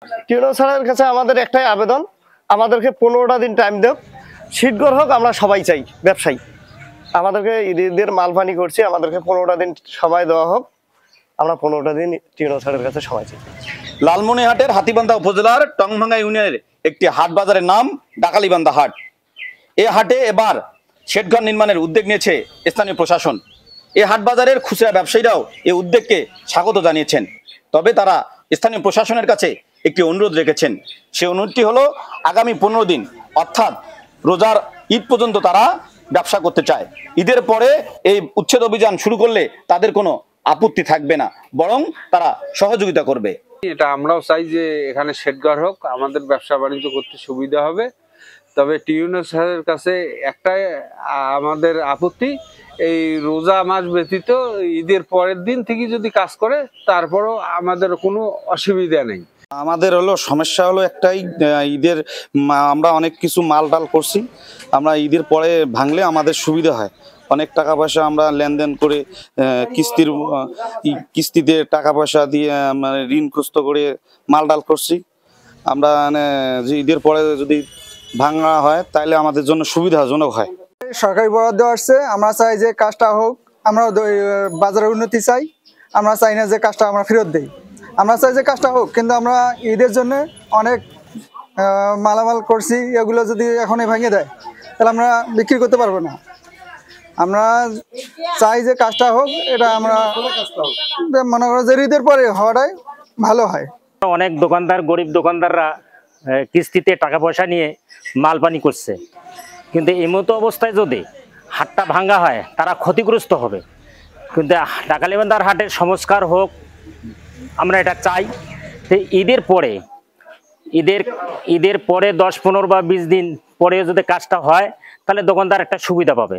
টিউনো স্যারের কাছে আমাদের একটাই আবেদন, আমাদেরকে 15টা দিন টাইম দেব, শীতঘর হোক, আমরা সবাই চাই ব্যবসায়ী। আমাদেরকে ঈদের মালপানি করছি, আমাদেরকে 15টা দিন সময় দেওয়া হোক, আমরা 15টা দিন টিউনো স্যারের কাছে সময় চাই। লালমনিরহাটের হাতীবান্ধা উপজেলার টংভাঙ্গা ইউনিয়নের একটি হাট বাজারের নাম ডাকালিবান্ধা হাট। এই হাটে এবার শেডঘর নির্মাণের উদ্যোগ নিয়েছে স্থানীয় প্রশাসন। এই হাট বাজারের খুচরা ব্যবসায়ীরাও এই উদ্যোগকে স্বাগত জানিয়েছেন। তবে তারা স্থানীয় প্রশাসনের কাছে একটি অনুরোধ রেখেছেন। সেই অনুরোধটি হলো আগামী 15 দিন অর্থাৎ রোজার ঈদ পর্যন্ত তারা ব্যবসা করতে চায়। ঈদের পরে এই উচ্ছেদ অভিযান শুরু করলে তাদের কোনো আপত্তি থাকবে না, বরং তারা সহযোগিতা করবে। এটা আমরাও চাই যে এখানে শেডঘর হোক, আমাদের ব্যবসা বাণিজ্য করতে সুবিধা হবে। তবে টিউনো স্যারের কাছে একটাই আমাদের আপত্তি, এই রোজা মাস ব্যতীত ঈদের পরের দিন থেকে যদি কাজ করে তারপরও আমাদের কোনো অসুবিধা নেই। আমাদের হলো সমস্যা হলো একটাই, ঈদের আমরা অনেক কিছু মাল ডাল করছি, আমরা ঈদের পরে ভাঙলে আমাদের সুবিধা হয়। অনেক টাকা পয়সা আমরা লেনদেন করে কিস্তিতে টাকা পয়সা দিয়ে মানে ঋণ খুস্ত করে মাল ডাল করছি। আমরা মানে যে ঈদের পরে যদি ভাঙা হয় তাহলে আমাদের জন্য সুবিধাজনক হয়। সরকারি বরাদ্দ আসছে, আমরা চাই যে কাজটা হোক, আমরা বাজারের উন্নতি চাই, আমরা চাই না যে কাজটা আমরা ফেরত দিই, আমরা চাই যে কাজটা হোক। কিন্তু আমরা ঈদের জন্য অনেক মালামাল করছি, এগুলো যদি এখনই ভেঙে দেয় তাহলে আমরা বিক্রি করতে পারবো না। আমরা চাই যে কাজটা হোক, এটা আমরা মনে করো যে ঈদের পরে হওয়াটাই ভালো হয়। অনেক দোকানদার, গরিব দোকানদাররা কিস্তিতে টাকা পয়সা নিয়ে মালপানি করছে, কিন্তু এই মতো অবস্থায় যদি হাটটা ভাঙ্গা হয় তারা ক্ষতিগ্রস্ত হবে। কিন্তু ডাকালিবান্ধার হাটের সংস্কার হোক, আমরা এটা চাই। তো ঈদের পরে 10, 15 বা 20 দিন পরে যদি কাজটা হয় তাহলে দোকানদার একটা সুবিধা পাবে।